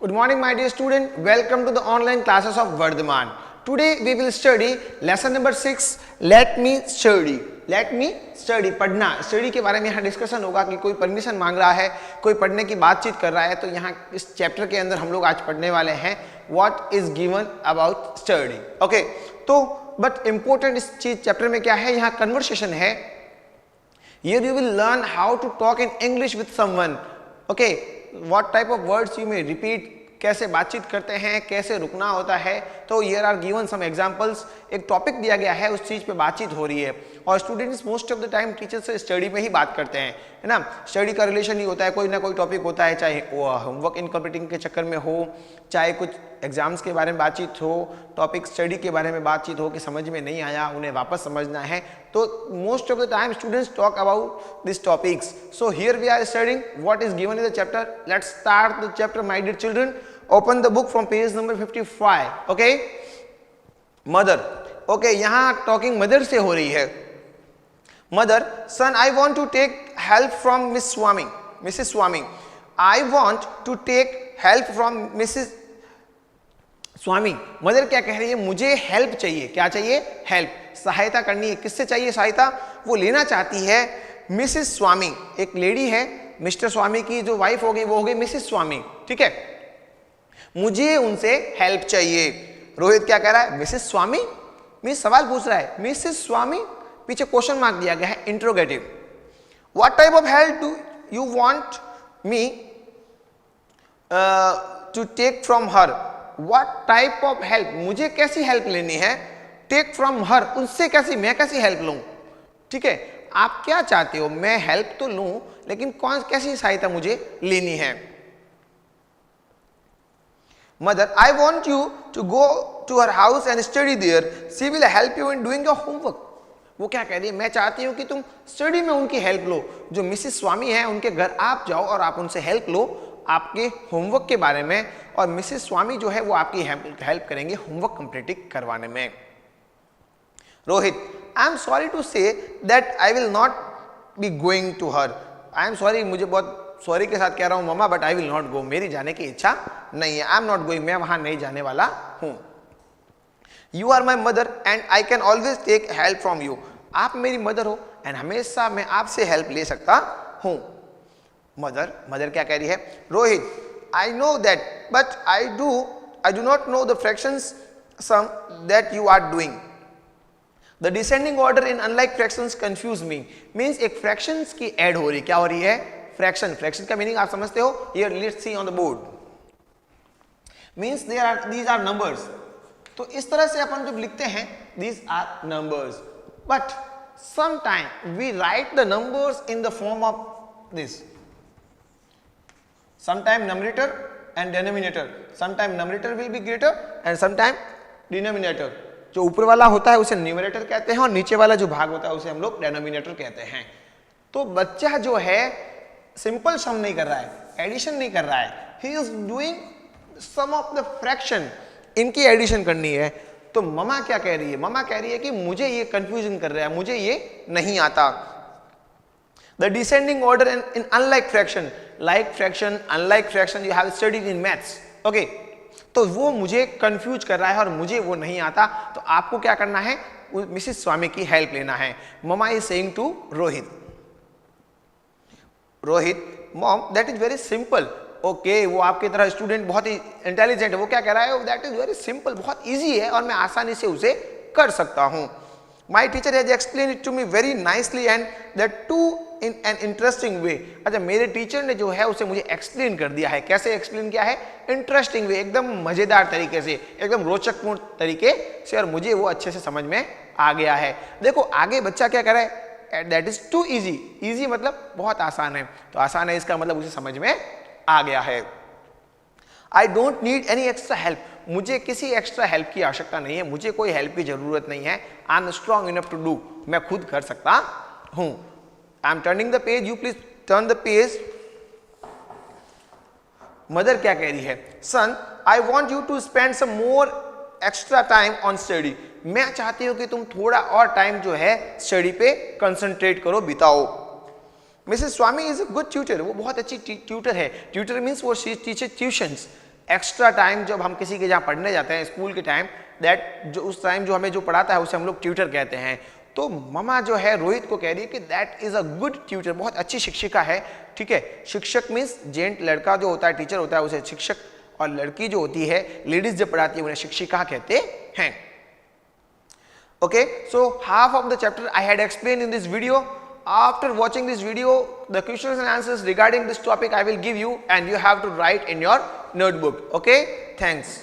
Good morning, my dear student. Welcome to the online classes of Vardhaman. Today we will study lesson number 6. Let me study. Let me study. पढ़ना, study के बारे में यहाँ discussion होगा कि कोई permission मांग रहा है, कोई पढ़ने की बातचीत कर रहा है, तो यहाँ इस चैप्टर के अंदर हम लोग आज पढ़ने वाले हैं What is given about study. Okay, तो बट इम्पोर्टेंट इस चीज चैप्टर में क्या है, यहाँ कन्वर्सेशन है. Here you will learn how to talk in English with someone. Okay, what type of words you may repeat, कैसे बातचीत करते हैं, कैसे रुकना होता है. तो here are given some examples. एक टॉपिक दिया गया है, उस चीज पे बातचीत हो रही है और students most of the time teacher से स्टडी में ही बात करते हैं, है ना. स्टडी का रिलेशन ही होता है, कोई ना कोई टॉपिक होता है, चाहे होमवर्क इनकम्प्लीटिंग के चक्कर में हो, चाहे कुछ एग्जाम्स के बारे में बातचीत हो, टॉपिक स्टडी के बारे में बातचीत हो कि समझ में नहीं आया, उन्हें वापस समझना है. तो most of the time students talk about this topics. So here we are studying what is given in the chapter. Let's start the chapter my dear children. Open the book from page number 55. Okay, mother. Okay, यहाँ talking mother से हो रही है. Mother, son I want to take help from miss Swami. Mrs Swami, I want to take help from Mrs Swami. Mother क्या कह रही है, मुझे हेल्प चाहिए. क्या चाहिए? हेल्प, सहायता करनी है. किससे चाहिए सहायता? वो लेना चाहती है मिसेस स्वामी. एक लेडी है, मिस्टर स्वामी की जो वाइफ होगी वो होगी मिसेस स्वामी. ठीक है, मुझे उनसे हेल्प चाहिए. रोहित क्या कह रहा है? मिसेस स्वामी. मैं सवाल पूछ रहा है, मिसेस स्वामी, पीछे क्वेश्चन मार्क दिया गया है, interrogative. What type of help do you want me to take from her. What type of help, मुझे कैसी हेल्प लेनी है. टेक फ्रॉम हर, उनसे कैसी, मैं कैसी हेल्प लूं. ठीक है, आप क्या चाहते हो, मैं हेल्प तो लूं लेकिन कौन कैसी सहायता मुझे लेनी है. Mother, I want you to go to her house and study there. She will help you in doing your homework. वो क्या कह रही है, मैं चाहती हूँ कि तुम स्टडी में उनकी हेल्प लो. जो मिसेस स्वामी है उनके घर आप जाओ और आप उनसे हेल्प लो आपके होमवर्क के बारे में, और मिसेस स्वामी जो है वो आपकी हेल्प करेंगे होमवर्क कंप्लीट करवाने में. Rohit, I am sorry to say that I will not be going to her. I am sorry, मुझे बहुत सॉरी के साथ कह रहा हूं मम्मा, but I will not go, मेरी जाने की इच्छा नहीं है. आई एम नॉट गोइंग, मैं वहां नहीं जाने वाला हूं. You are my mother and I can always take help from you. आप मेरी मदर हो एंड हमेशा मैं आपसे हेल्प ले सकता हूं. मदर क्या कह रही है. Rohit, I know that but I do not know the fractions sum that you are doing. The descending order in unlike fractions confuse me. Means एक फ्रैक्शंस की ऐड हो रही, क्या हो रही है, फ्रैक्शन. फ्रैक्शन का मीनिंग आप समझते हो. Here let's see on the board. Means these are numbers. तो इस तरह से अपन जब लिखते हैं these are numbers, but some time we write the numbers in the form of this. Sometime numerator and denominator. Sometime numerator will be greater and sometime denominator. जो ऊपर वाला होता है उसे न्यूमरेटर कहते हैं और नीचे वाला जो भाग होता है उसे हम लोग डिनोमिनेटर कहते हैं. तो बच्चा जो है सिंपल सम नहीं कर रहा है, एडिशन नहीं कर रहा है, he is doing some of the fraction. इनकी एडिशन करनी है. तो ममा क्या कह रही है, ममा कह रही है कि मुझे ये कंफ्यूजन कर रहा है, मुझे ये नहीं आता. The descending order in unlike fraction, like fraction, unlike fraction you have studied in maths. Okay, तो वो मुझे कंफ्यूज कर रहा है और मुझे वो नहीं आता. तो आपको क्या करना है, मिसेस स्वामी की हेल्प लेना है. Mama is saying to Rohit. Rohit, mom that is very simple. Okay, वो आपकी तरह स्टूडेंट बहुत ही इंटेलिजेंट है. वो क्या कह रहा है, दैट इज वेरी सिंपल, बहुत इजी है और मैं आसानी से उसे कर सकता हूं. My teacher has explain it to me very nicely and that too in an interesting way. अच्छा, मेरे टीचर ने जो है उसे मुझे एक्सप्लेन कर दिया है. कैसे एक्सप्लेन किया है? इंटरेस्टिंग वे, एकदम मजेदार तरीके से, एकदम रोचकपूर्ण तरीके से, और मुझे वो अच्छे से समझ में आ गया है. देखो आगे बच्चा क्या कर रहा है, that is too easy. Easy मतलब बहुत आसान है, तो आसान है इसका मतलब उसे समझ में आ गया है. I don't need any extra help. मुझे किसी एक्स्ट्रा हेल्प की आवश्यकता नहीं है, मुझे कोई हेल्प की जरूरत नहीं है. I am strong enough to do, मैं खुद कर सकता हूं. I am turning the page, you please turn the page. Mother क्या कह रही है, son I want you to spend some more extra time on study. मैं चाहती हूं कि तुम थोड़ा और टाइम जो है स्टडी पे कंसंट्रेट करो, बिताओ. Mrs Swami is a good tutor. वो बहुत अच्छी ट्यूटर है. ट्यूटर मीन्स वो टीचर ट्यूशंस. एक्स्ट्रा टाइम जब हम किसी के जहाँ पढ़ने जाते हैं स्कूल के टाइम, दैट जो उस टाइम जो हमें जो पढ़ाता है उसे हम लोग ट्यूटर कहते हैं। तो ममा जो है रोहित को कह रही है कि that is a good tutor, बहुत अच्छी शिक्षिका है। ठीक है, शिक्षक मीन्स जेंट, लड़का जो होता है टीचर होता है उसे शिक्षक, और लड़की जो होती है लेडीज जब पढ़ाती है उन्हें शिक्षिका कहते हैं। Okay, so half of the chapter I had explain in this video. After watching this video, the questions and answers regarding this topic I will give you, and you have to write in your notebook. Okay, thanks.